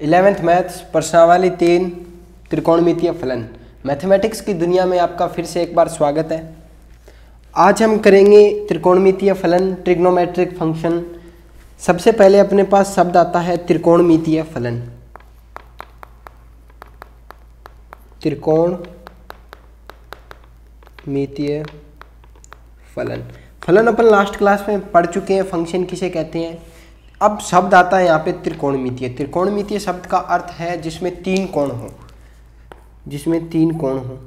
11th maths प्रश्नावली 3 त्रिकोणमितीय फलन। मैथमेटिक्स की दुनिया में आपका फिर से एक बार स्वागत है। आज हम करेंगे त्रिकोणमितीय फलन, ट्रिग्नोमेट्रिक फंक्शन। सबसे पहले अपने पास शब्द आता है त्रिकोणमितीय फलन। त्रिकोणमितीय फलन फलन अपन लास्ट क्लास में पढ़ चुके हैं, फंक्शन किसे कहते हैं। अब शब्द आता है यहाँ पे त्रिकोणमितीय। त्रिकोणमितीय शब्द का अर्थ है जिसमें तीन कोण हो,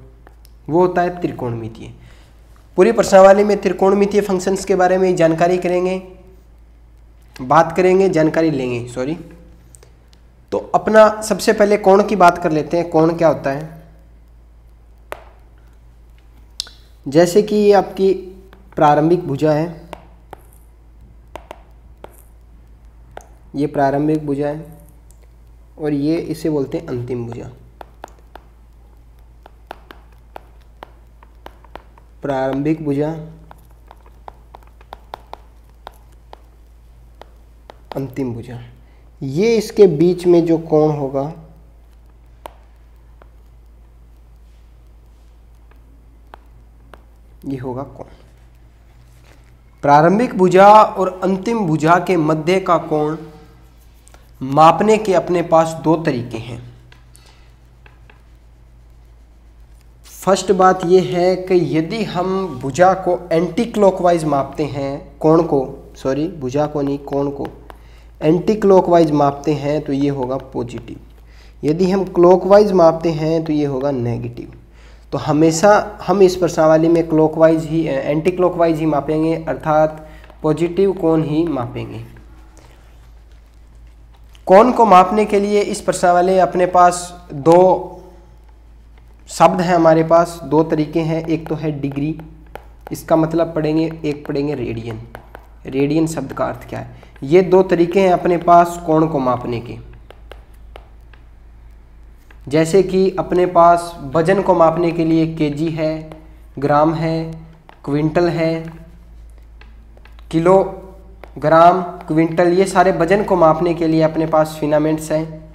वो होता है त्रिकोणमितीय। पूरी प्रश्नावली में त्रिकोणमितीय फंक्शंस के बारे में जानकारी करेंगे, बात करेंगे, जानकारी लेंगे। तो अपना सबसे पहले कोण की बात कर लेते हैं। कोण क्या होता है? जैसे कि ये आपकी प्रारंभिक भुजा है, ये प्रारंभिक भुजा है और ये इसे बोलते हैं अंतिम भुजा। प्रारंभिक भुजा, अंतिम भुजा। ये इसके बीच में जो कोण होगा ये होगा कोण। प्रारंभिक भुजा और अंतिम भुजा के मध्य का कोण मापने के अपने पास दो तरीके हैं। फर्स्ट बात यह है कि यदि हम भुजा को एंटी क्लॉकवाइज मापते हैं, भुजा को नहीं, कोण को एंटी क्लॉकवाइज मापते हैं तो ये होगा पॉजिटिव। यदि हम क्लॉकवाइज मापते हैं तो ये होगा नेगेटिव। तो हमेशा हम इस प्रश्नावली में क्लॉकवाइज ही, एंटी क्लॉकवाइज ही मापेंगे, अर्थात पॉजिटिव कोण ही मापेंगे। कोण को मापने के लिए इस प्रश्नावली अपने पास दो शब्द हैं, हमारे पास दो तरीके हैं। एक तो है डिग्री, इसका मतलब पढ़ेंगे, एक पढ़ेंगे रेडियन। रेडियन शब्द का अर्थ क्या है? ये दो तरीके हैं अपने पास कोण को मापने के। जैसे कि अपने पास वजन को मापने के लिए केजी है, ग्राम है, क्विंटल है, किलो, ग्राम, क्विंटल, ये सारे वजन को मापने के लिए अपने पास फिनामेंट्स हैं,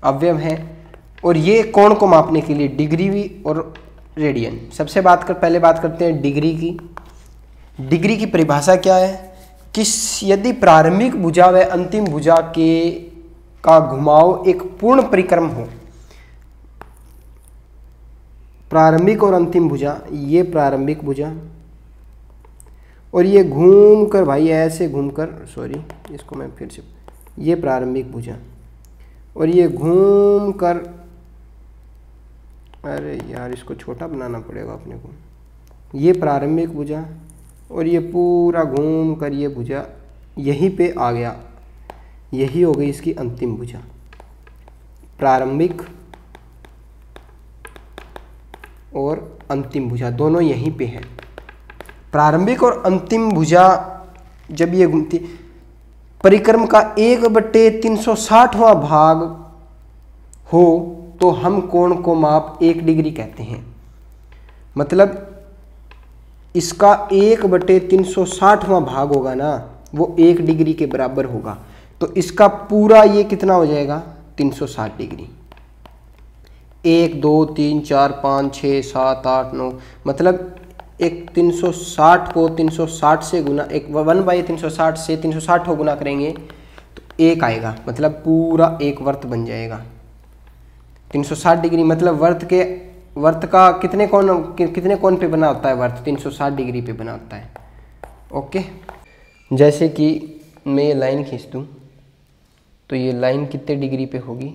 अवयव हैं। और ये कोण को मापने के लिए डिग्री भी और रेडियन। पहले बात करते हैं डिग्री की। डिग्री की परिभाषा क्या है कि यदि प्रारंभिक भुजा व अंतिम भुजा का घुमाव एक पूर्ण परिक्रम हो, प्रारंभिक और अंतिम भुजा, ये प्रारंभिक भुजा और ये घूमकर, भाई ऐसे घूमकर, इसको मैं फिर से, ये प्रारंभिक भुजा और ये घूमकर, अरे यार इसको छोटा बनाना पड़ेगा अपने को। ये प्रारंभिक भुजा और ये पूरा घूमकर ये भुजा यहीं पे आ गया, यही हो गई इसकी अंतिम भुजा। प्रारंभिक और अंतिम भुजा दोनों यहीं पे है। प्रारंभिक और अंतिम भुजा जब ये घूमती, परिक्रम का 1/360वां भाग हो तो हम कोण को माप 1 डिग्री कहते हैं। मतलब इसका 1/360वां भाग होगा ना, वो 1 डिग्री के बराबर होगा। तो इसका पूरा ये कितना हो जाएगा? 360 डिग्री। 1 2 3 4 5 6 7 8 9, मतलब एक 360 को 360 से गुना, एक 1/360 से 360 को गुना करेंगे तो 1 आएगा, मतलब पूरा एक वर्त बन जाएगा। 360 डिग्री मतलब वर्त का कितने कोण पे बना होता है वर्त? 360 डिग्री पे बना होता है। ओके, जैसे कि मैं ये लाइन खींच दूँ तो ये लाइन कितने डिग्री पे होगी?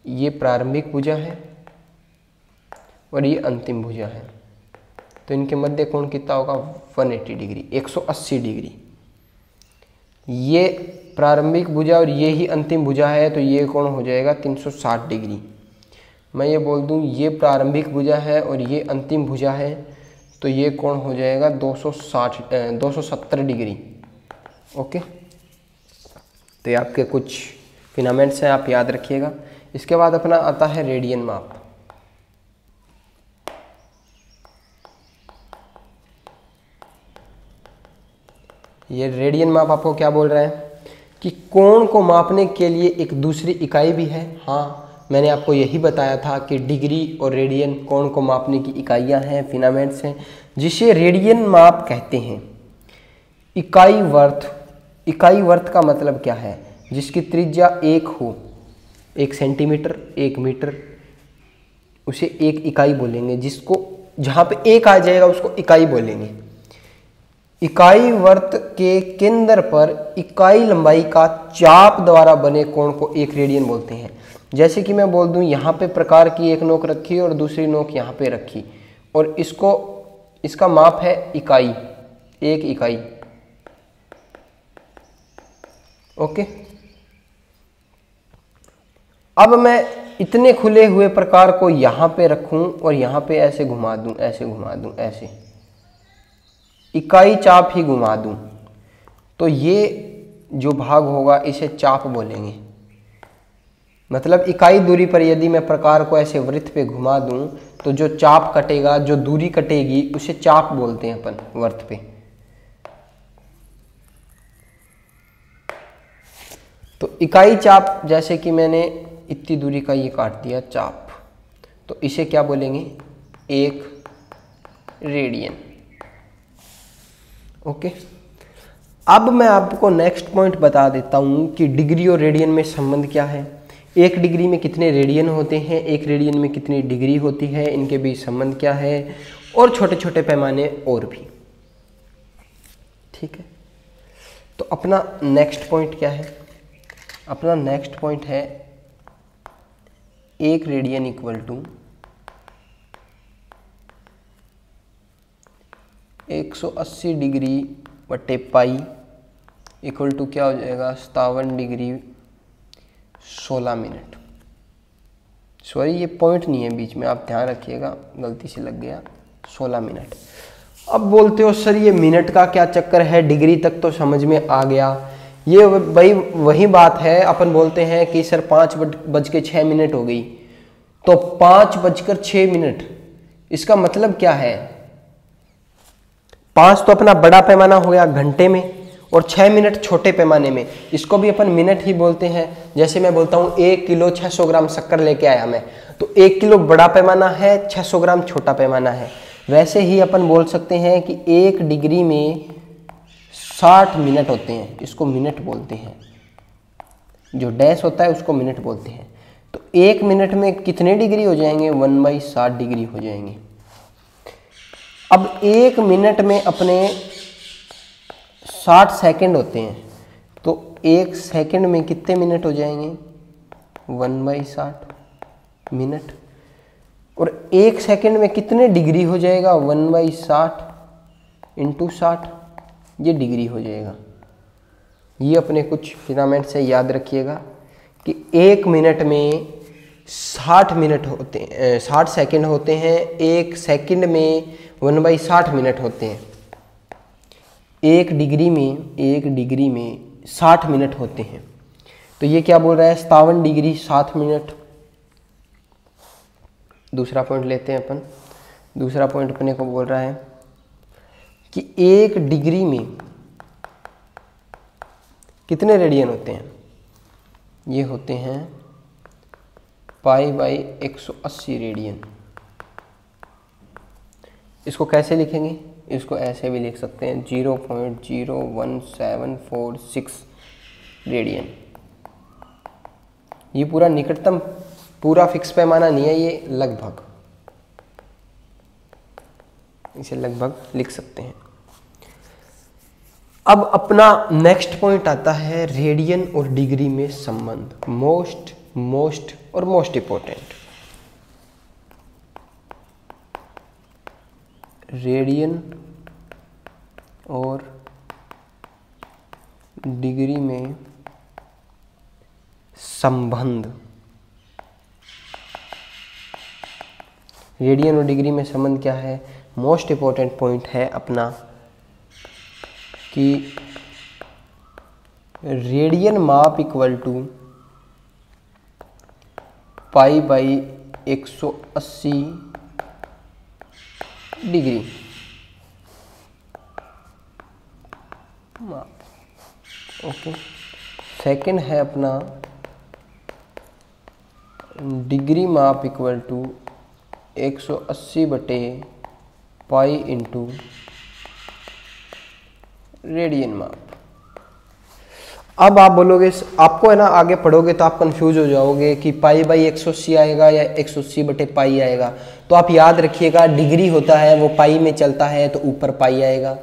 ये प्रारंभिक भुजा है और ये अंतिम भुजा है, तो इनके मध्य कोण कितना होगा? 180 डिग्री, 180 डिग्री। ये प्रारंभिक भुजा और ये ही अंतिम भुजा है, तो ये कोण हो जाएगा 360 डिग्री। मैं ये बोल दूं ये प्रारंभिक भुजा है और ये अंतिम भुजा है, तो ये कोण हो जाएगा 270 डिग्री। ओके, तो ये आपके कुछ फिनामेंट्स हैं, आप याद रखिएगा। इसके बाद अपना आता है रेडियन माप। ये रेडियन माप आपको क्या बोल रहा है कि कोण को मापने के लिए एक दूसरी इकाई भी है। हाँ, मैंने आपको यही बताया था कि डिग्री और रेडियन कोण को मापने की इकाइयाँ हैं, फिनामेंट्स हैं, जिसे रेडियन माप कहते हैं। इकाई वर्त का मतलब क्या है? जिसकी त्रिज्या 1 हो, 1 सेंटीमीटर, 1 मीटर, उसे एक इकाई बोलेंगे। जिसको जहाँ पे 1 आ जाएगा उसको इकाई बोलेंगे। इकाई वर्त के केंद्र पर इकाई लंबाई का चाप द्वारा बने कोण को एक रेडियन बोलते हैं। जैसे कि मैं बोल दूं यहाँ पे प्रकार की एक नोक रखी और दूसरी नोक यहाँ पे रखी, और इसका माप है इकाई, 1 इकाई। ओके, अब मैं इतने खुले हुए प्रकार को यहाँ पे रखूं और यहाँ पे ऐसे घुमा दूं, ऐसे घुमा दूं, ऐसे इकाई चाप ही घुमा दूं, तो ये जो भाग होगा इसे चाप बोलेंगे। मतलब इकाई दूरी पर यदि मैं प्रकार को ऐसे वृत्त पे घुमा दूं तो जो चाप कटेगा, जो दूरी कटेगी, उसे चाप बोलते हैं अपन वर्त पे। तो इकाई चाप, जैसे कि मैंने इतनी दूरी का ये काट दिया चाप, तो इसे क्या बोलेंगे? 1 रेडियन। ओके, अब मैं आपको नेक्स्ट पॉइंट बता देता हूं कि डिग्री और रेडियन में संबंध क्या है। 1 डिग्री में कितने रेडियन होते हैं, 1 रेडियन में कितनी डिग्री होती है, इनके बीच संबंध क्या है, और छोटे छोटे पैमाने और भी। ठीक है, तो अपना नेक्स्ट पॉइंट क्या है? अपना नेक्स्ट पॉइंट है 1 रेडियन इक्वल टू 180 डिग्री बटे पाई इक्वल टू क्या हो जाएगा? 57 डिग्री 16 मिनट। सॉरी, ये पॉइंट नहीं है बीच में, आप ध्यान रखिएगा, गलती से लग गया, 16 मिनट। अब बोलते हो सर ये मिनट का क्या चक्कर है, डिग्री तक तो समझ में आ गया। ये भाई वही बात है, अपन बोलते हैं कि सर 5:06 हो गई, तो 5:06, इसका मतलब क्या है? 5 तो अपना बड़ा पैमाना हो गया घंटे में, और 6 मिनट छोटे पैमाने में, इसको भी अपन मिनट ही बोलते हैं। जैसे मैं बोलता हूँ 1 किलो 600 ग्राम शक्कर लेके आया मैं, तो 1 किलो बड़ा पैमाना है, 600 ग्राम छोटा पैमाना है। वैसे ही अपन बोल सकते हैं कि 1 डिग्री में 60 मिनट होते हैं, इसको मिनट बोलते हैं। जो डैश होता है उसको मिनट बोलते हैं। तो 1 मिनट में कितने डिग्री हो जाएंगे? 1/60 डिग्री हो जाएंगे। अब 1 मिनट में अपने 60 सेकंड होते हैं, तो 1 सेकंड में कितने मिनट हो जाएंगे? 1/60 मिनट। और 1 सेकंड में कितने डिग्री हो जाएगा? 1/60 × 60, ये डिग्री हो जाएगा। ये अपने कुछ फिनामेंट से याद रखिएगा कि 1 मिनट में 60 मिनट होते हैं, 60 सेकंड होते हैं, 1 सेकंड में 1/60 मिनट होते हैं। 1 डिग्री में 60 मिनट होते हैं। तो ये क्या बोल रहा है? 57 डिग्री 7 मिनट। दूसरा पॉइंट लेते हैं अपन। दूसरा पॉइंट अपने को बोल रहा है कि 1 डिग्री में कितने रेडियन होते हैं? ये होते हैं π/180 रेडियन। इसको कैसे लिखेंगे? इसको ऐसे भी लिख सकते हैं 0.01746 रेडियन। ये पूरा निकटतम, पूरा फिक्स पैमाना नहीं है, ये लगभग, इसे लगभग लिख सकते हैं। अब अपना नेक्स्ट पॉइंट आता है रेडियन और डिग्री में संबंध। मोस्ट इंपॉर्टेंट, रेडियन और डिग्री में संबंध। रेडियन और डिग्री में संबंध क्या है? मोस्ट इंपॉर्टेंट पॉइंट है अपना कि रेडियन माप इक्वल टू π/180 डिग्री माप। ओके, सेकंड है अपना डिग्री माप इक्वल टू 180/पाई इंटू रेडियन माप। अब आप बोलोगे, आपको है ना, आगे पढ़ोगे तो आप कंफ्यूज हो जाओगे कि पाई/180 आएगा या 180/पाई आएगा। तो आप याद रखिएगा, डिग्री होता है वो पाई में चलता है तो ऊपर पाई आएगा।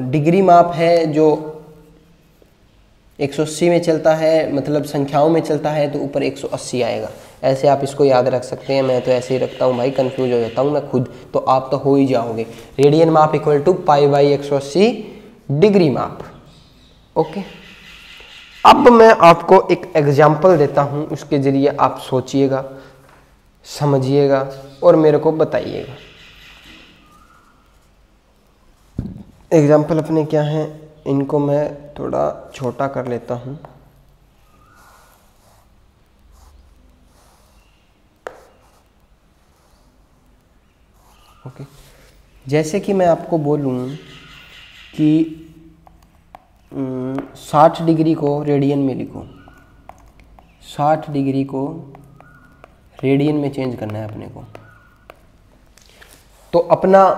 डिग्री माप है जो 180 में चलता है, मतलब संख्याओं में चलता है, तो ऊपर 180 आएगा। ऐसे आप इसको याद रख सकते हैं। मैं तो ऐसे ही रखता हूँ भाई, कंफ्यूज हो जाता हूँ मैं खुद, तो आप तो हो ही जाओगे। रेडियन माप इक्वल टू पाई/180 डिग्री माप। ओके, अब मैं आपको एक एग्जाम्पल देता हूँ, उसके जरिए आप सोचिएगा, समझिएगा और मेरे को बताइएगा। एग्जाम्पल अपने क्या हैं, इनको मैं थोड़ा छोटा कर लेता हूँ। ओके, जैसे कि मैं आपको बोलूँ कि 60 डिग्री को रेडियन में लिखो, 60 डिग्री को रेडियन में चेंज करना है अपने को। तो अपना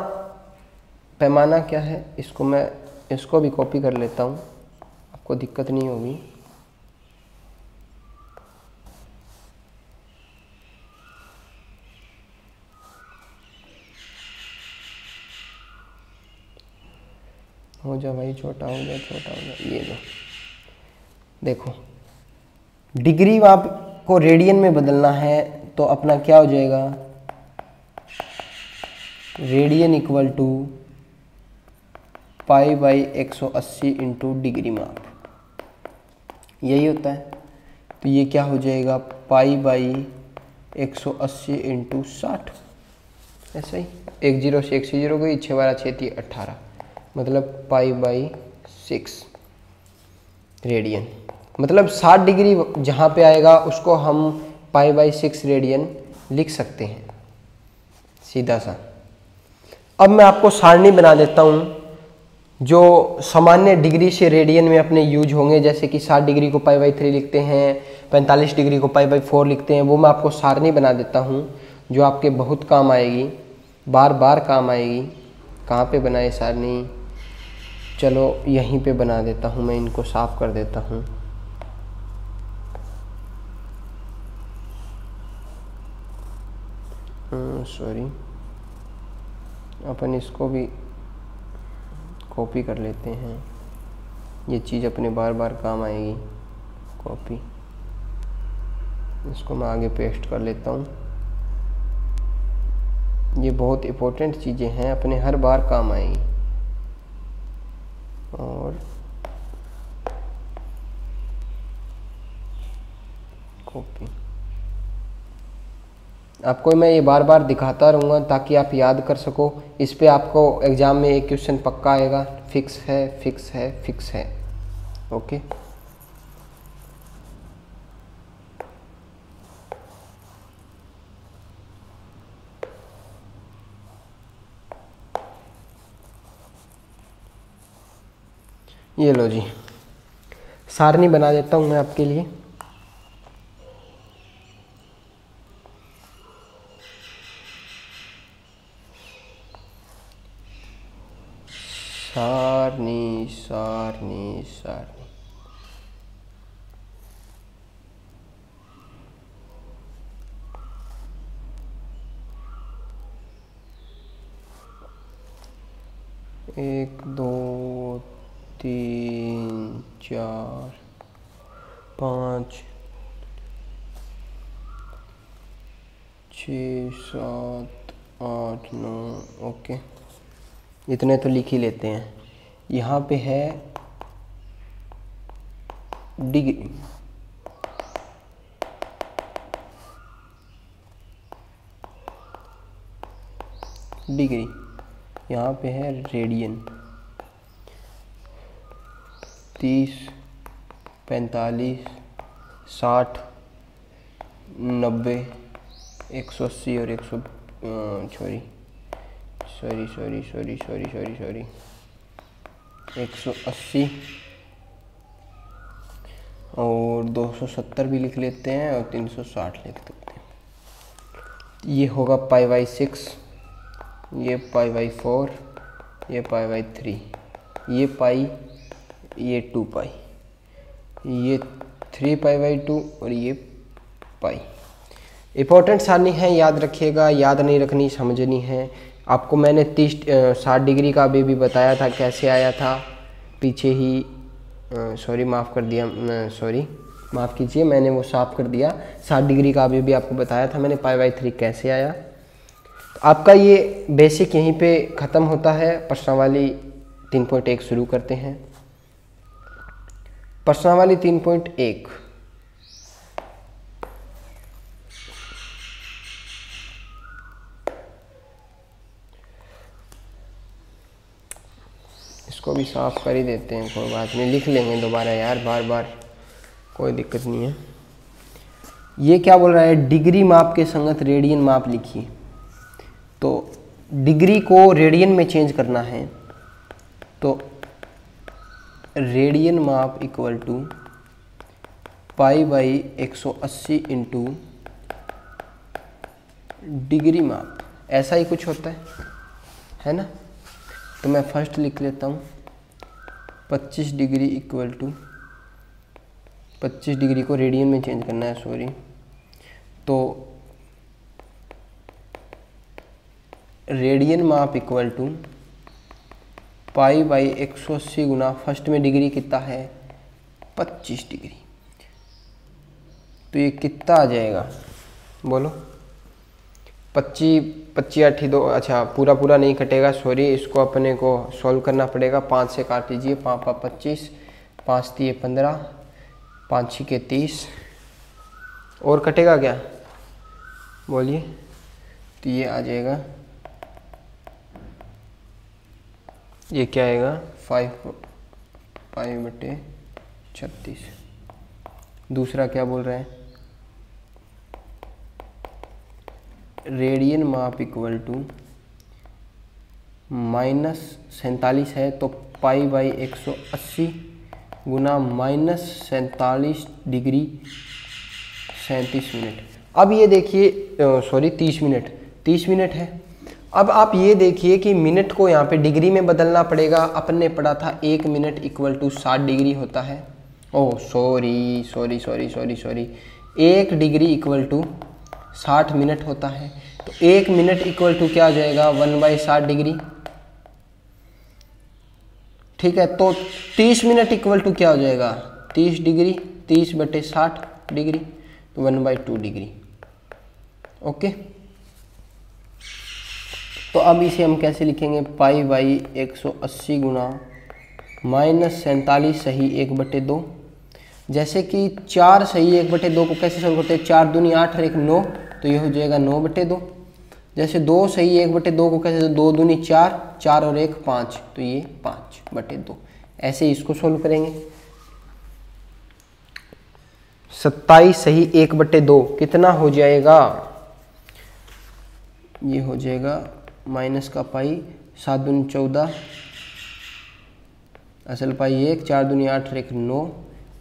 पैमाना क्या है, इसको भी कॉपी कर लेता हूँ, आपको दिक्कत नहीं होगी। हो जा भाई, छोटा हो जा, छोटा हो जा। ये लो, देखो, डिग्री माप को रेडियन में बदलना है तो अपना क्या हो जाएगा, रेडियन इक्वल टू पाई/180 इंटू डिग्री माप, यही होता है। तो ये क्या हो जाएगा, पाई/180 इंटू 60, ऐसा ही 1 0 से 1 से 0 गई, 6 12 6 3 18, मतलब पाई/6 रेडियन। मतलब 60 डिग्री जहाँ पे आएगा उसको हम पाई/6 रेडियन लिख सकते हैं, सीधा सा। अब मैं आपको सारणी बना देता हूँ जो सामान्य डिग्री से रेडियन में अपने यूज होंगे। जैसे कि 60 डिग्री को पाई/3 लिखते हैं, 45 डिग्री को पाई/4 लिखते हैं। वो मैं आपको सारणी बना देता हूँ जो आपके बहुत काम आएगी, बार बार काम आएगी। कहाँ पे बनाए सारणी, चलो यहीं पे बना देता हूँ मैं, इनको साफ कर देता हूँ। सॉरी, अपन इसको भी कॉपी कर लेते हैं, ये चीज़ अपने बार बार काम आएगी। कॉपी, इसको मैं आगे पेस्ट कर लेता हूँ। ये बहुत इम्पोर्टेंट चीज़ें हैं, अपने हर बार काम आएगी। और कॉपी, आपको मैं ये बार बार दिखाता रहूँगा ताकि आप याद कर सको। इस पे आपको एग्ज़ाम में एक क्वेश्चन पक्का आएगा, फिक्स है, फिक्स है, फिक्स है। ओके, ये लो जी, सारणी बना देता हूँ मैं आपके लिए। सारणी सारणी सारणी, एक 2 3 4 5 6 7 8 9। ओके, इतने तो लिख ही लेते हैं। यहाँ पे है डिग्री, डिग्री, यहाँ पे है रेडियन। 30 45 60 90 180 और 100 सॉरी 180 और 270 भी लिख लेते हैं और 360 लिख देते हैं। ये होगा π/6, ये π/4, ये π/3, ये पाई, ये 2π, ये 3π/2 और ये पाई। इंपॉर्टेंट सारणी है, याद रखिएगा, याद नहीं रखनी, समझनी है। आपको मैंने 60 डिग्री का अभी भी बताया था कैसे आया था, पीछे ही सॉरी माफ़ कर दिया, सॉरी माफ़ कीजिए, मैंने वो साफ कर दिया। 60 डिग्री का अभी भी आपको बताया था मैंने π/3 कैसे आया। तो आपका ये बेसिक यहीं पे ख़त्म होता है। प्रश्नावली 3.1 शुरू करते हैं। प्रश्नावली 3.1, इसको भी साफ कर ही देते हैं, कोई बात नहीं, लिख लेंगे दोबारा यार, बार बार, कोई दिक्कत नहीं है। ये क्या बोल रहा है, डिग्री माप के संगत रेडियन माप लिखिए। तो डिग्री को रेडियन में चेंज करना है, तो रेडियन माप इक्वल टू π/180 इंटू डिग्री माप, ऐसा ही कुछ होता है ना। तो मैं फर्स्ट लिख लेता हूँ 25 डिग्री इक्वल टू 25 डिग्री को रेडियन में चेंज करना है, सॉरी। तो रेडियन माप इक्वल टू π/180 गुना, फर्स्ट में डिग्री कितना है 25 डिग्री, तो ये कितना आ जाएगा बोलो, 25 8 2, अच्छा पूरा नहीं कटेगा, सॉरी, इसको अपने को सॉल्व करना पड़ेगा। 5 से काट लीजिए, 5 5 25, 5 3 15, 5 6 30, और कटेगा क्या बोलिए, तो ये आ जाएगा, ये क्या आएगा 5/36। दूसरा क्या बोल रहा है, रेडियन माप इक्वल टू -47 है, तो π/180 गुना -47 डिग्री 37 मिनट। अब ये देखिए, सॉरी 30 मिनट, 30 मिनट है। अब आप ये देखिए कि मिनट को यहाँ पे डिग्री में बदलना पड़ेगा। अपन ने पढ़ा था 1 मिनट इक्वल टू 60 डिग्री होता है। Oh sorry, 1 degree equal to 60 minute होता है। तो 1 मिनट इक्वल टू क्या आ जाएगा 1/60 डिग्री, ठीक है। तो 30 मिनट इक्वल टू क्या हो जाएगा 30 डिग्री, 30/60 डिग्री, तो 1/2 डिग्री। ओके, तो अब इसे हम कैसे लिखेंगे, π/180 गुना -47 सही 1/2। जैसे कि 4 सही 1/2 को कैसे सॉल्व करते हैं, 4 दूनी 8 और 1 9, तो ये हो जाएगा 9/2। जैसे 2 सही 1/2 को कैसे, 2 दूनी 4, 4 और 1 5, तो ये 5/2। ऐसे ही इसको सॉल्व करेंगे। 27 सही 1/2 कितना हो जाएगा, ये हो जाएगा माइनस का पाई, 7 दूनी 14, असल पाई 1, 4 दूनी 8 और 1 9,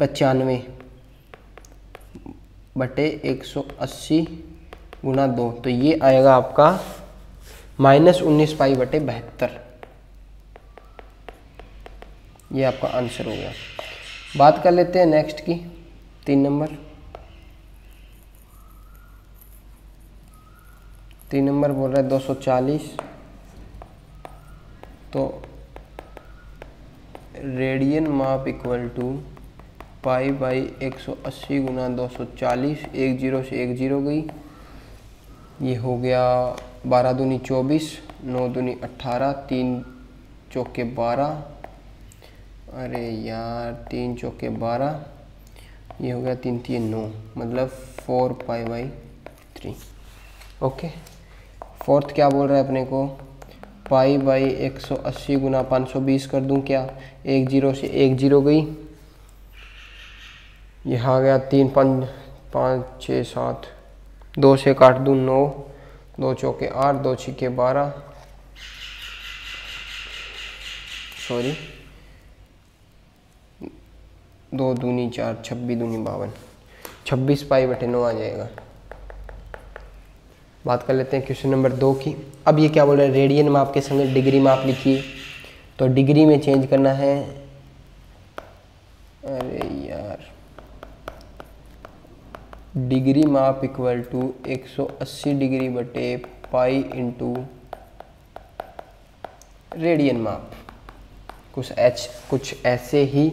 95/180 गुना 2, तो ये आएगा आपका -19π/72। ये आपका आंसर हो गया। बात कर लेते हैं नेक्स्ट की, 3 नंबर। 3 नंबर बोल रहा है 240, तो रेडियन माप इक्वल टू π/180 गुना 240, 1 0 से 1 0 गई, ये हो गया 12 दूनी 24, 9 दूनी 18, 3 चौके 12, अरे यार 3 चौके 12, ये हो गया 3 3 9, मतलब 4π/3। ओके, फोर्थ क्या बोल रहा है अपने को, π/180 गुना 520 कर दूं क्या, 1 0 से 1 0 गई, यह आ गया 3 5 5 6 7, 2 से काट दूं 9, 2 चौके 8, 2 छक्के 12, सॉरी 2 दूनी 4, 26 दूनी 52, 26 पाई बटे 9 आ जाएगा। बात कर लेते हैं क्वेश्चन नंबर 2 की। अब ये क्या बोल रहा है, रेडियन माप के संग डिग्री माप लिखिए। तो डिग्री में चेंज करना है, अरे यार, डिग्री माप इक्वल टू 180 डिग्री बटे पाई इंटू रेडियन माप, कुछ ऐसे ही।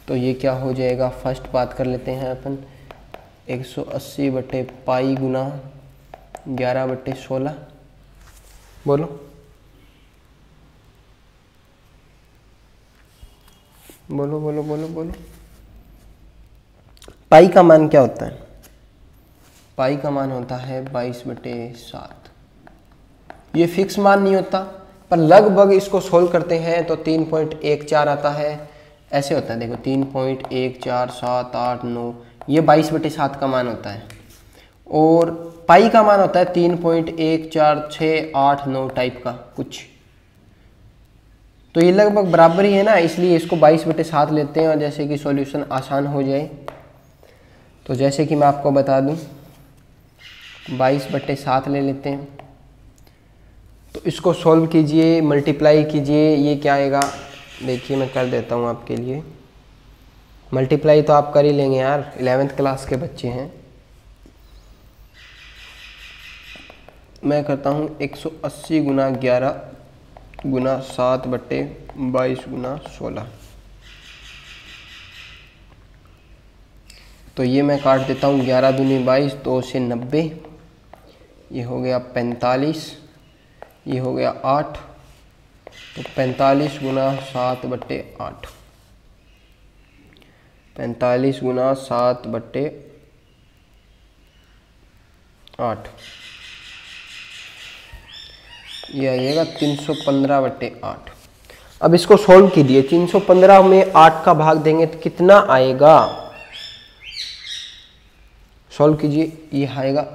तो ये क्या हो जाएगा, फर्स्ट बात कर लेते हैं अपन, 180 बटे पाई गुना 11 बटे 16, बोलो बोलो बोलो बोलो बोलो। पाई का मान क्या होता है, पाई का मान होता है 22 बटे 7। ये फिक्स मान नहीं होता, पर लगभग इसको सोल्व करते हैं तो 3.14 आता है। ऐसे होता है, देखो 3.14789, ये 22 बटे 7 का मान होता है। और पाई का मान होता है 3.14689 टाइप का कुछ। तो ये लगभग बराबर ही है ना, इसलिए इसको 22 बटे 7 लेते हैं, और जैसे कि सॉल्यूशन आसान हो जाए तो जैसे कि मैं आपको बता दूं, 22 बटे 7 ले लेते हैं। तो इसको सॉल्व कीजिए, मल्टीप्लाई कीजिए, ये क्या आएगा, देखिए मैं कर देता हूँ आपके लिए। मल्टीप्लाई तो आप कर ही लेंगे यार, 11th क्लास के बच्चे हैं। मैं करता हूँ 180 गुना 11 गुना 7 बटे 22 गुना 16। तो ये मैं काट देता हूँ, 11 दूनी 22, 2 से 90, ये हो गया 45, ये हो गया 8। तो 45 गुना 7 बटे 8, 45 गुना 7 बटे 8, ये आइएगा 315 बटे 8। अब इसको सोल्व कीजिए, 315 में 8 का भाग देंगे तो कितना आएगा, सोल्व कीजिए, ये आएगा।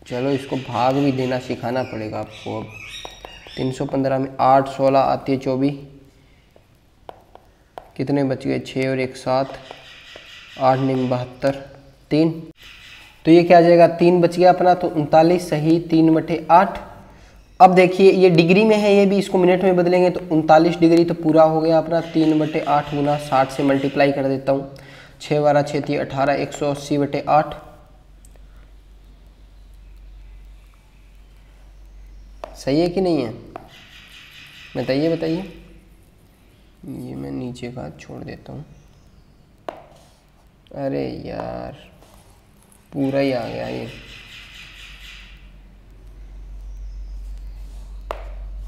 चलो इसको भाग भी देना सिखाना पड़ेगा आपको। अब 315 में 8 16 आती है 24, कितने बच गए, 6 और 1 7, 8 9 72, 3। तो ये क्या आ जाएगा, 3 बच गया अपना, तो 39 सही 3 बटे 8। अब देखिए ये डिग्री में है, ये भी इसको मिनट में बदलेंगे तो 39 डिग्री तो पूरा हो गया अपना। 3 बटे 8 गुना 60 से मल्टीप्लाई कर देता हूँ, 6 12 6 3 18, 180 बटे 8। सही है कि नहीं है, बताइए बताइए। ये मैं नीचे का छोड़ देता हूँ, अरे यार पूरा ही आ गया ये।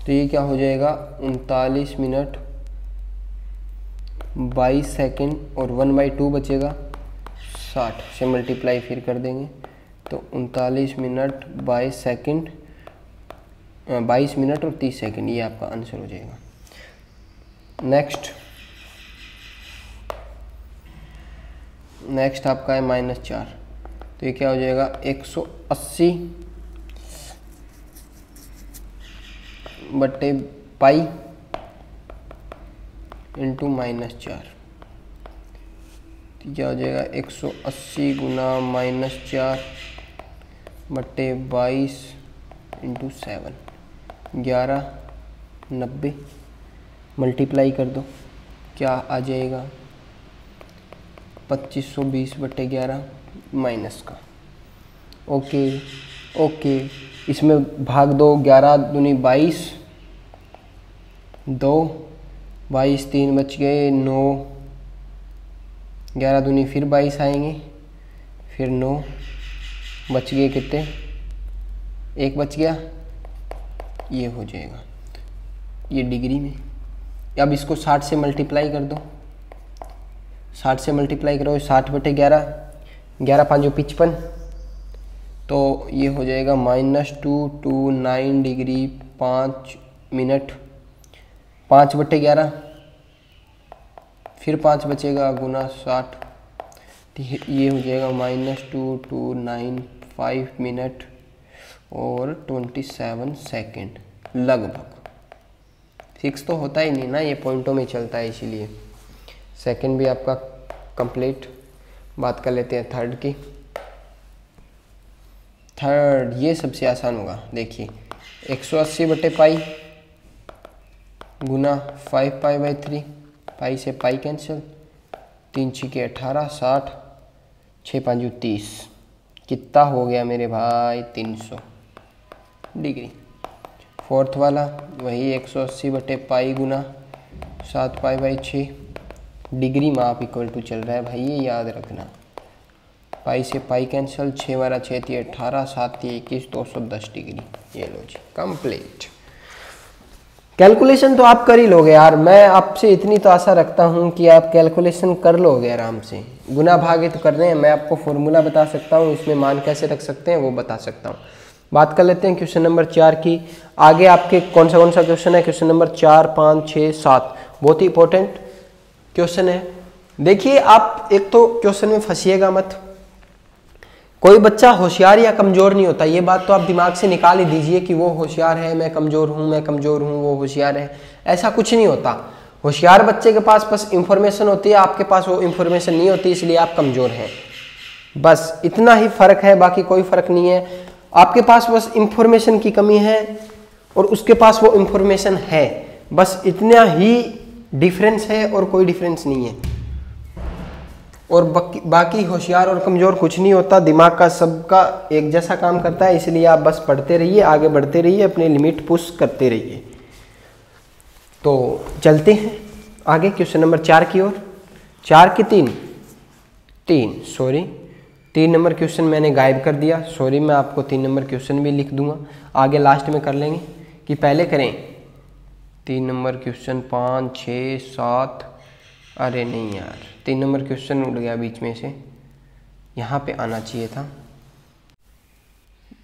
तो ये क्या हो जाएगा, 39 मिनट 22 सेकंड और 1/2 बचेगा, 60 से मल्टीप्लाई फिर कर देंगे तो 39 मिनट 22 सेकंड, 22 मिनट और 30 सेकंड, ये आपका आंसर हो जाएगा। नेक्स्ट आपका है -4। तो ये क्या हो जाएगा, 180 बटे पाई इंटू -4। तो क्या हो जाएगा, 180 गुना -4 बटे 22 इंटू 7, 11 90, मल्टीप्लाई कर दो, क्या आ जाएगा, 2520 बटे 11 माइनस का। ओके ओके, इसमें भाग दो, 11 दूनी 22, 2 22 3 बच गए, 9 11 दूनी फिर 22 आएंगे, फिर 9 बच गए, कितने, 1 बच गया, ये हो जाएगा ये डिग्री में। अब इसको 60 से मल्टीप्लाई कर दो, 60 से मल्टीप्लाई करो, 60 बटे 11, 11 5 55, तो ये हो जाएगा -229 डिग्री 5 मिनट, 5 बटे 11, फिर 5 बचेगा गुना 60, ये हो जाएगा -2295 मिनट और 27 सेकेंड लगभग। फिक्स तो होता ही नहीं ना, ये पॉइंटों में चलता है, इसीलिए सेकंड भी आपका कंप्लीट। बात कर लेते हैं थर्ड की। थर्ड ये सबसे आसान होगा। देखिए 180/पाई गुना 5π/3, पाई से पाई कैंसिल, 3 छिके 18, 60, 6 5 30, कितना हो गया मेरे भाई 300 डिग्री। फोर्थ वाला वही 180/पाई गुना 7π/6, डिग्री माप इक्वल टू चल रहा है भाई, ये याद रखना। पाई से पाई कैंसिल, 6 12 6 3 18, 7 3 21, 210 डिग्री। ये लो जी कंप्लीट। कैलकुलेशन तो आप कर ही लोगे यार, मैं आपसे इतनी तो आशा रखता हूँ कि आप कैलकुलेशन कर लोगे आराम से। गुना भागे तो कर रहे हैं, मैं आपको फॉर्मूला बता सकता हूँ, इसमें मान कैसे रख सकते हैं वो बता सकता हूँ। बात कर लेते हैं क्वेश्चन नंबर 4 की। आगे आपके कौन सा क्वेश्चन है? क्वेश्चन नंबर 4 5 6 7 बहुत ही इंपॉर्टेंट क्वेश्चन है। देखिए आप एक तो क्वेश्चन में फंसिएगा मत। कोई बच्चा होशियार या कमज़ोर नहीं होता, ये बात तो आप दिमाग से निकाल ही दीजिए कि वो होशियार है, मैं कमज़ोर हूँ, वो होशियार है। ऐसा कुछ नहीं होता। होशियार बच्चे के पास बस इंफॉर्मेशन होती है, आपके पास वो इंफॉर्मेशन नहीं होती, इसलिए आप कमज़ोर हैं। बस इतना ही फ़र्क है, बाकी कोई फ़र्क नहीं है। आपके पास बस इंफॉर्मेशन की कमी है और उसके पास वो इंफॉर्मेशन है, बस इतना ही डिफरेंस है और कोई डिफरेंस नहीं है। और बाकी होशियार और कमज़ोर कुछ नहीं होता, दिमाग का सबका एक जैसा काम करता है। इसलिए आप बस पढ़ते रहिए, आगे बढ़ते रहिए, अपने लिमिट पुश करते रहिए। तो चलते हैं आगे क्वेश्चन नंबर 4 की ओर। 4 की 3 नंबर क्वेश्चन मैंने गायब कर दिया, सॉरी। मैं आपको 3 नंबर क्वेश्चन भी लिख दूंगा, आगे लास्ट में कर लेंगे कि पहले करें 3 नंबर क्वेश्चन 5 6 7। अरे नहीं यार, 3 नंबर क्वेश्चन उड़ गया बीच में से, यहाँ पे आना चाहिए था।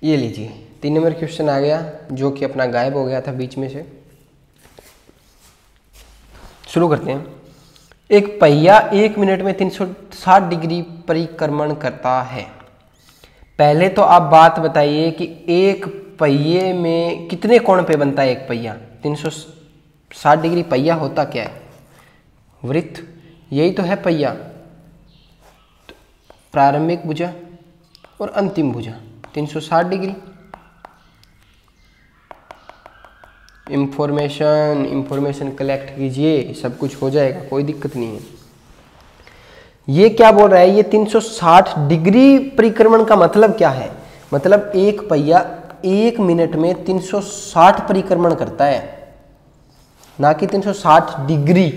ये लीजिए 3 नंबर क्वेश्चन आ गया, जो कि अपना गायब हो गया था बीच में से। शुरू करते हैं। एक पहिया 1 मिनट में 360 डिग्री परिक्रमण करता है। पहले तो आप बात बताइए कि एक पहिए में कितने कोण पे बनता है एक पहिया? 360 डिग्री। पहिया होता क्या है? वृत्त, यही तो है पहिया। प्रारंभिक भुजा और अंतिम भुजा 360 डिग्री। इंफॉर्मेशन कलेक्ट कीजिए, सब कुछ हो जाएगा, कोई दिक्कत नहीं है। ये क्या बोल रहा है? ये 360 डिग्री परिक्रमण का मतलब क्या है? मतलब एक पहिया 1 मिनट में 360 परिक्रमण करता है, ना कि 360 डिग्री।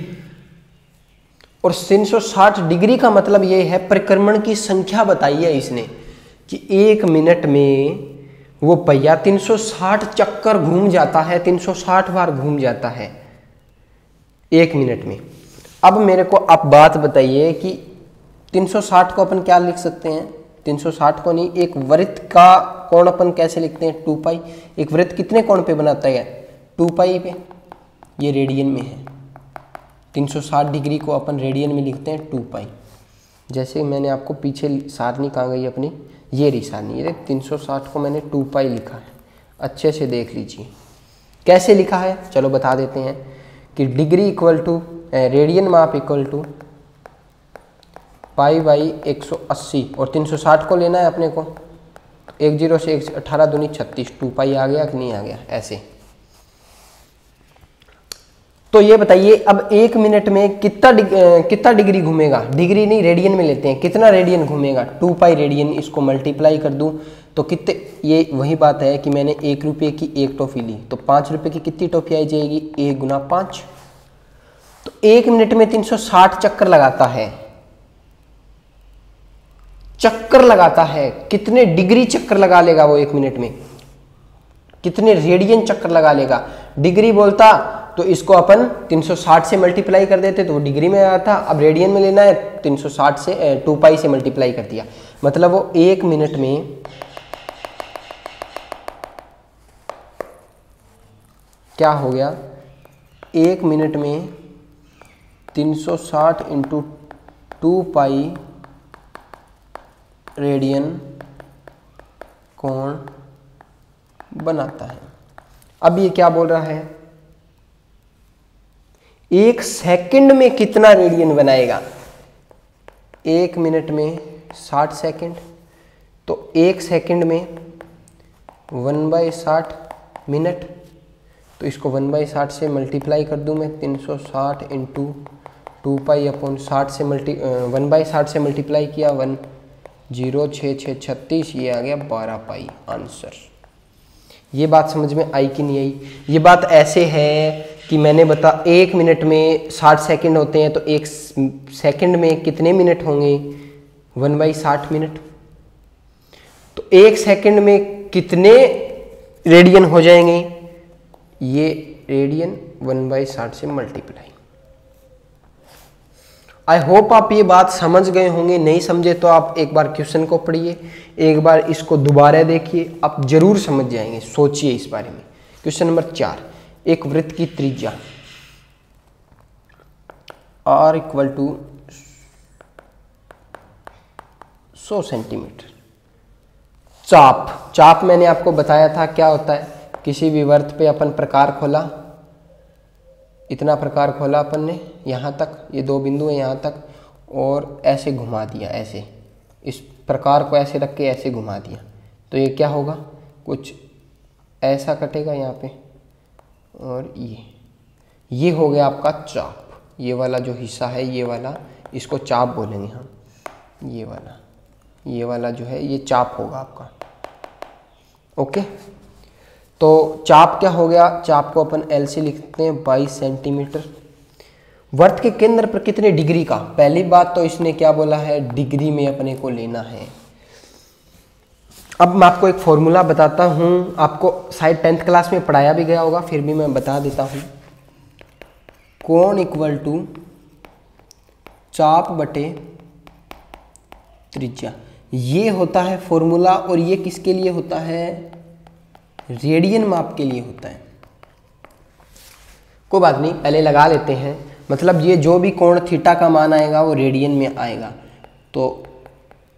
और 360 डिग्री का मतलब ये है, परिक्रमण की संख्या बताई है इसने कि 1 मिनट में वो पहिया 360 चक्कर घूम जाता है, 360 बार घूम जाता है 1 मिनट में। अब मेरे को आप बात बताइए कि 360 को अपन क्या लिख सकते हैं? 360 को नहीं, एक वृत्त का कोण अपन कैसे लिखते हैं? 2π। एक वृत्त कितने कोण पे बनाता है? 2π पे। ये रेडियन में है। 360 डिग्री को अपन रेडियन में लिखते हैं 2π। जैसे मैंने आपको पीछे सारणी कहाँ गई अपनी, ये रही सारणी। ये 360 को मैंने 2π लिखा है, अच्छे से देख लीजिए कैसे लिखा है। चलो बता देते हैं कि डिग्री इक्वल टू रेडियन माप इक्वल टू π/180 और 360 को लेना है अपने को। 10 से 18 दूनी 36, 2π आ गया कि नहीं आ गया? ऐसे। तो ये बताइए अब 1 मिनट में कितना डिग्री घूमेगा? डिग्री नहीं, रेडियन में लेते हैं। कितना रेडियन घूमेगा? 2π रेडियन। इसको मल्टीप्लाई कर दूं तो कितने, ये वही बात है कि मैंने 1 रुपये की एक टॉफ़ी ली तो 5 रुपये की कितनी टॉफ़ी आई जाएगी? 1 गुना 5। तो 1 मिनट में 360 चक्कर लगाता है। चक्कर लगाता है, कितने डिग्री चक्कर लगा लेगा वो 1 मिनट में? कितने रेडियन चक्कर लगा लेगा? डिग्री बोलता तो इसको अपन 360 से मल्टीप्लाई कर देते तो वो डिग्री में आता। अब रेडियन में लेना है, 360 से 2π से मल्टीप्लाई कर दिया, मतलब वो 1 मिनट में क्या हो गया? 1 मिनट में 360 × 2π रेडियन कोण बनाता है। अब ये क्या बोल रहा है? 1 सेकंड में कितना रेडियन बनाएगा? 1 मिनट में 60 सेकंड, तो 1 सेकंड में 1/60 मिनट, तो इसको 1/60 से मल्टीप्लाई कर दूं मैं, 360 इंटू 2π/60 से 1/60 से मल्टीप्लाई किया, 106636, ये आ गया 12 पाई आंसर। ये बात समझ में आई कि नहीं आई? ये बात ऐसे है कि मैंने 1 मिनट में 60 सेकंड होते हैं, तो 1 सेकंड में कितने मिनट होंगे? 1/60 मिनट। तो 1 सेकंड में कितने रेडियन हो जाएंगे? ये रेडियन 1/60 से मल्टीप्लाई। आई होप आप ये बात समझ गए होंगे। नहीं समझे तो आप एक बार क्वेश्चन को पढ़िए, एक बार इसको दोबारा देखिए, आप जरूर समझ जाएंगे। सोचिए इस बारे में। क्वेश्चन नंबर 4, एक वृत्त की त्रिज्या r = 100 सेंटीमीटर। चाप मैंने आपको बताया था क्या होता है। किसी भी वृत्त पे अपन प्रकार खोला, इतना प्रकार खोला अपन ने यहाँ तक, ये 2 बिंदु है यहाँ तक, और ऐसे घुमा दिया, ऐसे इस प्रकार को ऐसे रख के ऐसे घुमा दिया, तो ये क्या होगा? कुछ ऐसा कटेगा यहाँ पे, और ये हो गया आपका चाप। ये वाला जो हिस्सा है, ये वाला, इसको चाप बोलेंगे हम। ये वाला जो है ये चाप होगा आपका। ओके, तो चाप क्या हो गया? चाप को अपन L से लिखते हैं 22 सेंटीमीटर। वृत्त के केंद्र पर कितने डिग्री का? पहली बात तो इसने क्या बोला है, डिग्री में अपने को लेना है। अब मैं आपको एक फॉर्मूला बताता हूँ, आपको शायद 10th क्लास में पढ़ाया भी गया होगा, फिर भी मैं बता देता हूँ। कोण = चाप बटे त्रिज्या, ये होता है फॉर्मूला। और ये किसके लिए होता है? रेडियन माप के लिए होता है। कोई बात नहीं, पहले लगा लेते हैं। मतलब ये जो भी कोण थीटा का मान आएगा वो रेडियन में आएगा। तो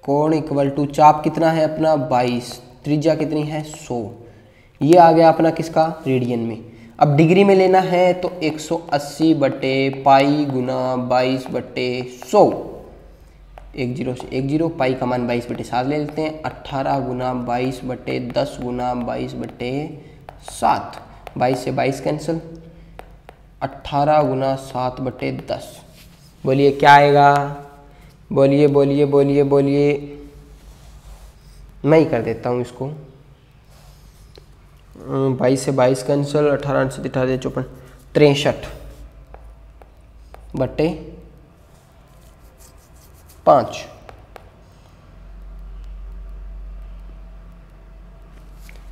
कोण = चाप कितना है अपना 22, त्रिज्या कितनी है 100, ये आ गया अपना किसका? रेडियन में। अब डिग्री में लेना है तो 180 बटे पाई गुना 22/100, 1 0 से 1 0, पाई का मान 22/7 ले लेते हैं, 18 गुना 22/10 गुना 22/7, 22 से 22 कैंसिल, 18 गुना 7/10। बोलिए क्या आएगा? बोलिए बोलिए बोलिए बोलिए। मैं ही कर देता हूँ इसको। 22 से 22 कैंसिल, 18 से 18 54, 63/5।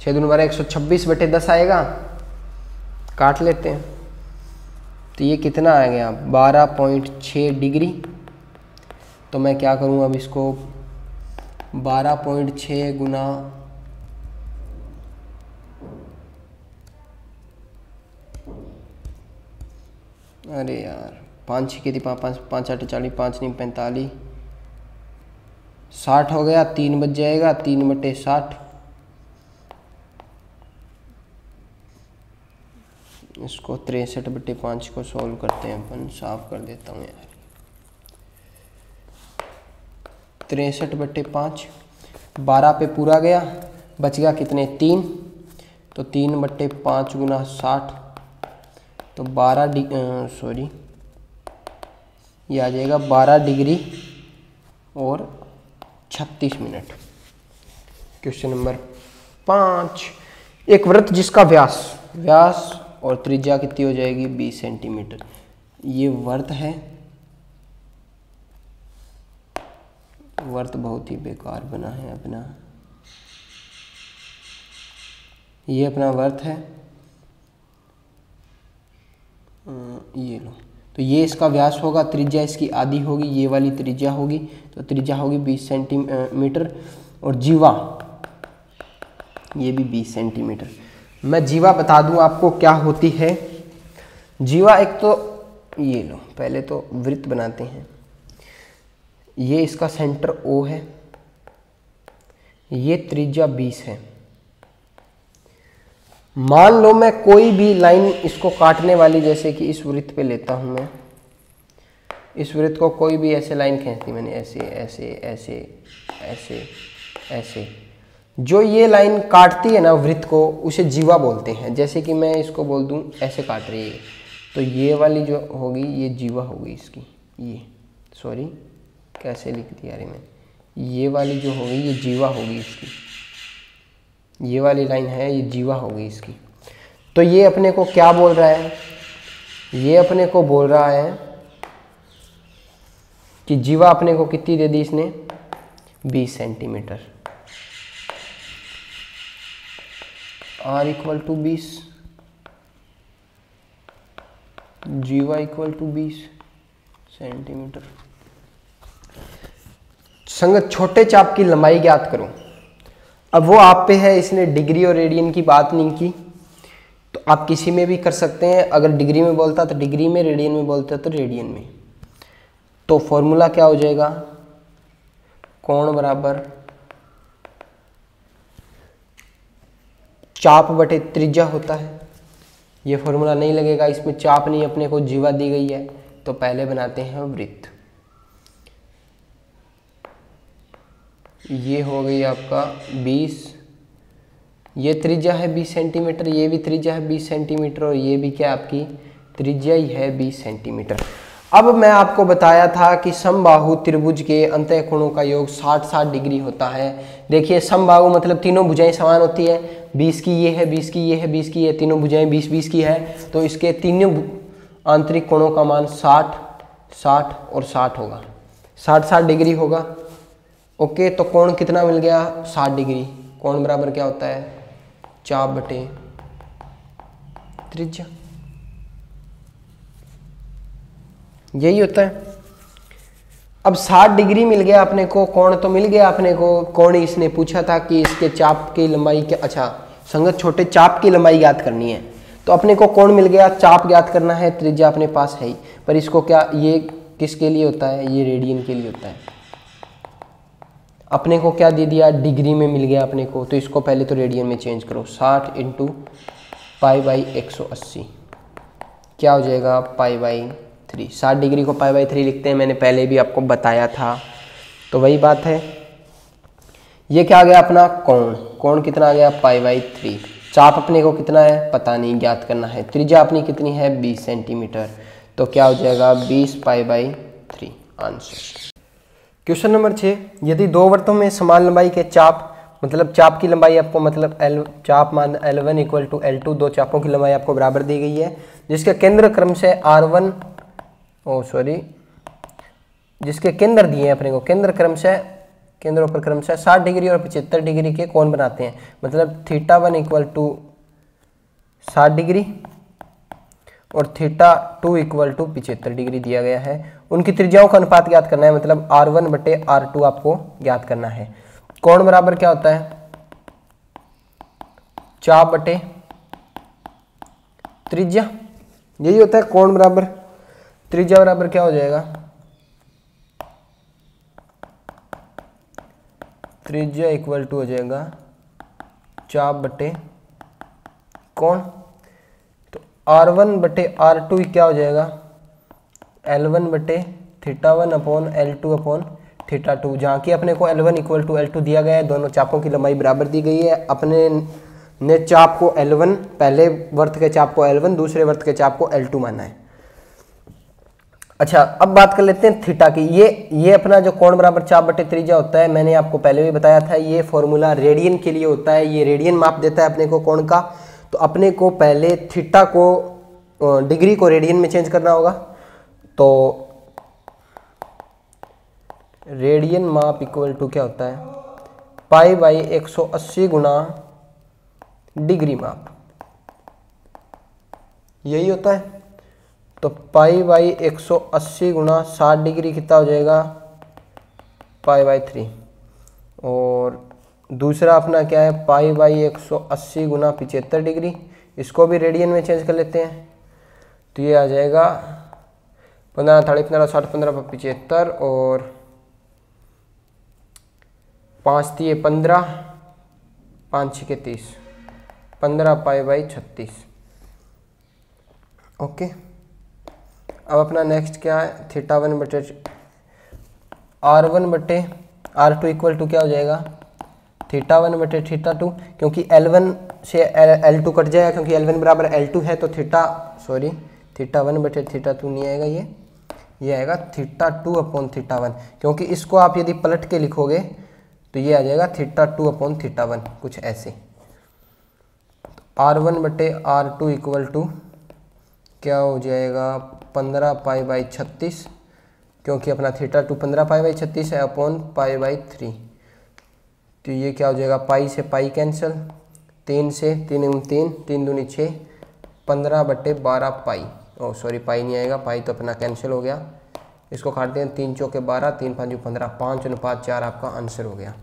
6 दूनी 12, 126/10 आएगा। काट लेते हैं, तो ये कितना आ गया? 12.6 डिग्री। तो मैं क्या करूँ अब इसको? 12.6 गुना 5 6 की 5 5 8 40, 5 9 45, 60 हो गया। 3 बच जाएगा, 3/60। इसको 63/5 को सॉल्व करते हैं अपन। साफ कर देता हूँ यार। 63/5, 12 पे पूरा गया, बच गया कितने? 3। तो 3/5 गुना 60, तो 12 ये आ जाएगा 12 डिग्री और 36 मिनट। क्वेश्चन नंबर 5, एक वृत्त जिसका व्यास और त्रिज्या कितनी हो जाएगी? 20 सेंटीमीटर। ये वृत्त है। वृत्त बहुत ही बेकार बना है अपना। ये अपना वृत्त है, ये लो। तो ये इसका व्यास होगा, त्रिज्या इसकी आधी होगी, ये वाली त्रिज्या होगी, तो त्रिज्या होगी 20 सेंटीमीटर। और जीवा ये भी 20 सेंटीमीटर। मैं जीवा बता दूं आपको क्या होती है। जीवा एक तो ये लो, पहले तो वृत्त बनाते हैं। ये इसका सेंटर O है, ये त्रिज्या 20 है। मान लो मैं कोई भी लाइन इसको काटने वाली, जैसे कि इस वृत्त पे लेता हूं मैं, इस वृत्त को कोई भी ऐसे लाइन खींच दी मैंने, ऐसे ऐसे ऐसे ऐसे ऐसे, जो ये लाइन काटती है ना वृत्त को, उसे जीवा बोलते हैं। जैसे कि मैं इसको बोल दूं ऐसे काट रही है, तो ये वाली जो होगी ये जीवा होगी इसकी, ये सॉरी कैसे लिख दिया अरे मैं, ये वाली जो होगी ये जीवा होगी इसकी, ये वाली लाइन है ये जीवा होगी इसकी। तो ये अपने को क्या बोल रहा है, ये अपने को बोल रहा है कि जीवा अपने को कितनी दे दी इसने, 20 सेंटीमीटर। R इक्वल टू 20, जीवा इक्वल टू 20 सेंटीमीटर। संगत छोटे चाप की लंबाई ज्ञात करो। अब वो आप पे है, इसने डिग्री और रेडियन की बात नहीं की, तो आप किसी में भी कर सकते हैं। अगर डिग्री में बोलता तो डिग्री में, रेडियन में बोलता तो रेडियन में। तो फॉर्मूला क्या हो जाएगा, कोण बराबर चाप बटे त्रिज्या होता है। ये फॉर्मूला नहीं लगेगा, इसमें चाप नहीं, अपने को जीवा दी गई है। तो पहले बनाते हैं वृत्त। ये हो गई आपका 20, ये त्रिज्या है 20 सेंटीमीटर, ये भी त्रिज्या है 20 सेंटीमीटर, और ये भी क्या आपकी त्रिज्या ही है 20 सेंटीमीटर। अब मैं आपको बताया था कि समबाहु त्रिभुज के अंतःकोणों का योग 60-60 डिग्री होता है। देखिए समबाहु मतलब तीनों भुजाएं समान होती है, 20 की ये है, 20 की ये है, 20 की ये, तीनों भुजाएं 20-20 की है। तो इसके तीनों आंतरिक कोणों का मान 60, 60 और 60 होगा, 60-60 डिग्री होगा। ओके, तो कोण कितना मिल गया, 60 डिग्री। कोण बराबर क्या होता है, चाप बटे त्रिज्या, यही होता है। अब 60 डिग्री मिल गया अपने को, कोण तो मिल गया अपने को। कोण इसने पूछा था कि इसके चाप की लंबाई क्या, अच्छा संगत छोटे चाप की लंबाई ज्ञात करनी है, तो अपने को कोण मिल गया, चाप ज्ञात करना है, त्रिज्या अपने पास है ही। पर इसको क्या, ये किसके लिए होता है, ये रेडियन के लिए होता है। अपने को क्या दे दिया, डिग्री में मिल गया अपने को, तो इसको पहले तो रेडियन में चेंज करो। 60 इंटू पाई बाई 180 क्या हो जाएगा, पाई बाई 3। 60 डिग्री को पाई बाई 3 लिखते हैं, मैंने पहले भी आपको बताया था। तो वही बात है, ये क्या आ गया अपना कोण। कोण कितना आ गया, पाई बाई 3। चाप अपने को कितना है पता नहीं, ज्ञात करना है। त्रिज्या अपनी कितनी है, 20 सेंटीमीटर। तो क्या हो जाएगा, 20 pi by 3 answer. Question number 6, यदि दो वृत्तों में समान लंबाई के चाप, मतलब चाप की लंबाई आपको मतलब चाप मान L1 इक्वल टू L2, दो चापों की लंबाई आपको बराबर दी गई है, जिसके केंद्र क्रम से R1 जिसके केंद्र दिए हैं अपने को, केंद्रों पर क्रम से 60 डिग्री और 75 डिग्री के कोण बनाते हैं। मतलब θ1 इक्वल टू 60 डिग्री और θ2 इक्वल टू 75 डिग्री दिया गया है। उनकी त्रिज्याओं का अनुपात ज्ञात करना है, मतलब R1 बटे R2 आपको ज्ञात करना है। कोण बराबर क्या होता है, चाप बटे त्रिज्या, यही होता है। कोण बराबर त्रिज्या बराबर क्या हो जाएगा, त्रिज्या इक्वल टू हो जाएगा चाप बटे कोण। तो R1 बटे R2 क्या हो जाएगा, L1 बटे θ1 अपॉन L2 अपॉन θ2, जहाँ की अपने को L1 इक्वल टू L2 दिया गया है। दोनों चापों की लंबाई बराबर दी गई है। अपने ने चाप को L1, पहले वर्त के चाप को L1, दूसरे वर्त के चाप को L2 माना है। अच्छा, अब बात कर लेते हैं थीटा की। ये अपना जो कोण बराबर चाप बटे त्रिज्या होता है, मैंने आपको पहले भी बताया था, ये फॉर्मूला रेडियन के लिए होता है। ये रेडियन माप देता है अपने को कोण का। तो अपने को पहले थीटा को, डिग्री को रेडियन में चेंज करना होगा। तो रेडियन माप इक्वल टू क्या होता है, पाई बाई 180 गुना डिग्री माप, यही होता है। तो पाई बाई 180 गुना 60 डिग्री कितना हो जाएगा, पाई बाई 3। और दूसरा अपना क्या है, पाई बाई 180 गुना 75 डिग्री, इसको भी रेडियन में चेंज कर लेते हैं। तो ये आ जाएगा 15, 15, 60, 15, 75 और 5 3 15, 5 6 30, 15 पाई बाई 36। ओके, अब अपना नेक्स्ट क्या है, थीटा 1 बटे R1 बटे R2 इक्वल टू क्या हो जाएगा, थीटा 1 बटे थीटा 2, क्योंकि L1 से L2 कट जाएगा, क्योंकि L1 बराबर L2 है, तो थीटा 1 बटे थीटा 2 नहीं आएगा, ये आएगा थीटा 2 अपॉन थीटा 1, क्योंकि इसको आप यदि पलट के लिखोगे तो ये आ जाएगा थीटा 2 अपॉन थीटा 1, कुछ ऐसे। R1 बटे R2 इक्वल टू क्या हो जाएगा, 15 पाई बाई 36, क्योंकि अपना थीटा 2 15 पाई बाई 36 है, अपॉन पाई बाई 3, तो ये क्या हो जाएगा, पाई से पाई कैंसिल, 3 से 3 3 3 दूनी 6, 15 बटे 12 पाई, पाई नहीं आएगा, पाई तो अपना कैंसिल हो गया, इसको काटते हैं, 3 चौके 12, 3 5 15, 5:4 आपका आंसर हो गया।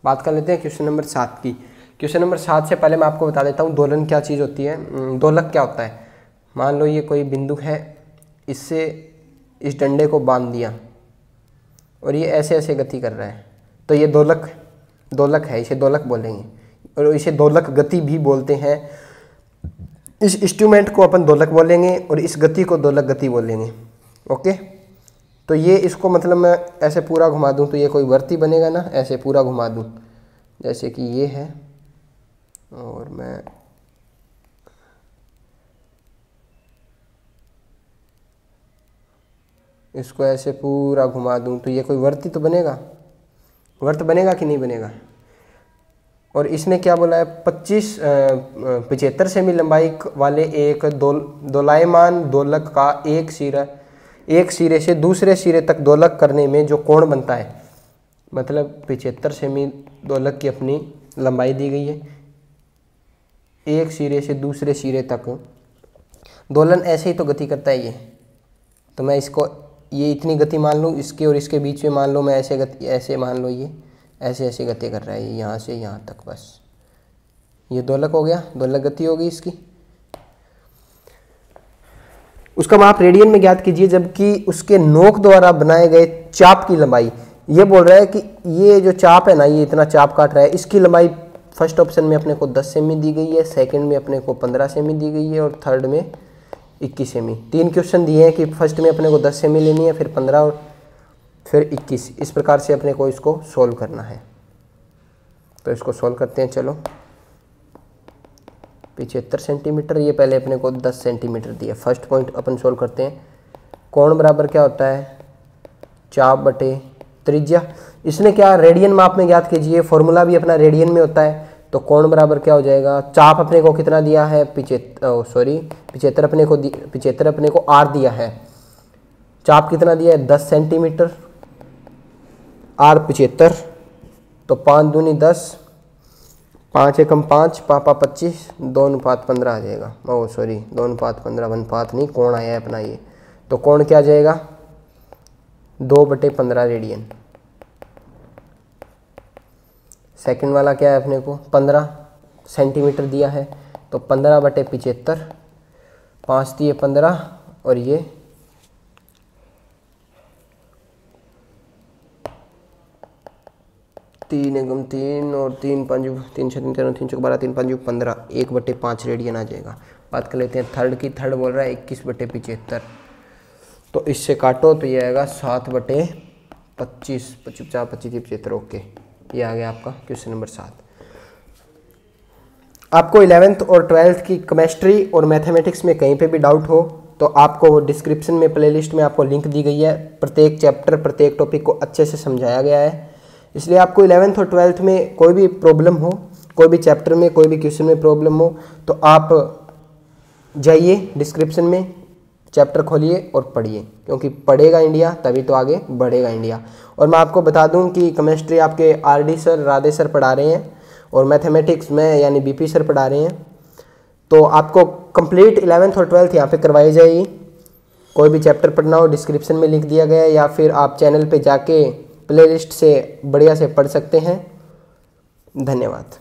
बात कर लेते हैं क्वेश्चन नंबर 7 की। क्वेश्चन नंबर 7 से पहले मैं आपको बता देता हूँ दोलन क्या चीज़ होती है, दोलक क्या होता है। मान लो ये कोई बिंदु है, इससे इस डंडे को बांध दिया और ये ऐसे ऐसे गति कर रहा है, तो ये दोलक है, इसे दोलक बोलेंगे, और इसे दोलक गति भी बोलते हैं। इस इंस्ट्रूमेंट को अपन दोलक बोलेंगे और इस गति को दोलक गति बोलेंगे। ओके, तो ये इसको मतलब मैं ऐसे पूरा घुमा दूं तो ये कोई वर्ती बनेगा ना, ऐसे पूरा घुमा दूं जैसे कि ये है, और मैं इसको ऐसे पूरा घुमा दूं तो ये कोई वर्ती तो बनेगा, वर्त बनेगा कि नहीं बनेगा। और इसने क्या बोला है, 75 सेमी लंबाई वाले एक दोलायमान दोलक का एक सिरे से दूसरे सिरे तक दोलक करने में जो कोण बनता है, मतलब 75 सेमी दोलक की अपनी लंबाई दी गई है, एक सिरे से दूसरे सिरे तक दोलन ऐसे ही तो गति करता है ये, तो मैं इसको ये इतनी गति मान लूँ, इसके और इसके बीच में मान लो मैं ऐसे मान लो ये ऐसे ऐसे गति कर रहा है, ये यहाँ से यहाँ तक, बस ये दोलक हो गया, दोलक गति होगी इसकी। उसका माप रेडियन में ज्ञात कीजिए, जबकि उसके नोक द्वारा बनाए गए चाप की लंबाई, ये बोल रहा है कि ये जो चाप है ना, ये इतना चाप काट रहा है, इसकी लंबाई फर्स्ट ऑप्शन में अपने को 10 सेमी दी गई है, सेकंड में अपने को 15 सेमी दी गई है, और थर्ड में 21 सेमी। 3 क्वेश्चन दिए हैं कि फर्स्ट में अपने को 10 सेमी लेनी है, फिर 15 और फिर 21, इस प्रकार से अपने को इसको सोल्व करना है। तो इसको सोल्व करते हैं, चलो। 75 सेंटीमीटर, ये पहले अपने को 10 सेंटीमीटर दिया। फर्स्ट पॉइंट अपन सोल्व करते हैं। कोण बराबर क्या होता है, चाप बटे त्रिज्या। इसने क्या रेडियन माप में ज्ञात कीजिए, फॉर्मूला भी अपना रेडियन में होता है। तो कोण बराबर क्या हो जाएगा, चाप अपने को कितना दिया है, 75 अपने को आर दिया है, चाप कितना दिया है 10 सेंटीमीटर, आर 75, तो 5 दूनी 10, 5 एकम 5, पापा 25, 2:15 आ जाएगा। 2:15, 1:5 नहीं, कोण आया है अपना ये। तो कोण क्या आ जाएगा, 2/15 रेडियन। सेकंड वाला क्या है, अपने को 15 सेंटीमीटर दिया है, तो 15/75, 5 दिए 15, और ये 3 एकम 3 और 3 5 3 6 3 13 3 4 12 3 5 15, 1/5 रेडियन आ जाएगा। बात कर लेते हैं थर्ड की। थर्ड बोल रहा है 21/75, तो इससे काटो तो ये आएगा 7/25, 25 25 75। ओके, ये आ गया आपका क्वेश्चन नंबर 7। आपको 11th और 12th की केमिस्ट्री और मैथमेटिक्स में कहीं पे भी डाउट हो तो आपको डिस्क्रिप्शन में प्लेलिस्ट में आपको लिंक दी गई है। प्रत्येक चैप्टर प्रत्येक टॉपिक को अच्छे से समझाया गया है, इसलिए आपको 11th और 12th में कोई भी प्रॉब्लम हो, कोई भी चैप्टर में कोई भी क्वेश्चन में प्रॉब्लम हो, तो आप जाइए डिस्क्रिप्शन में, चैप्टर खोलिए और पढ़िए, क्योंकि पढ़ेगा इंडिया तभी तो आगे बढ़ेगा इंडिया। और मैं आपको बता दूं कि केमिस्ट्री आपके आरडी सर, राधे सर पढ़ा रहे हैं, और मैथमेटिक्स में यानी बीपी सर पढ़ा रहे हैं। तो आपको कंप्लीट 11th और 12th यहाँ पे करवाई जाएगी। कोई भी चैप्टर पढ़ना हो डिस्क्रिप्शन में लिंक दिया गया है, या फिर आप चैनल पे जाके प्लेलिस्ट से बढ़िया से पढ़ सकते हैं। धन्यवाद।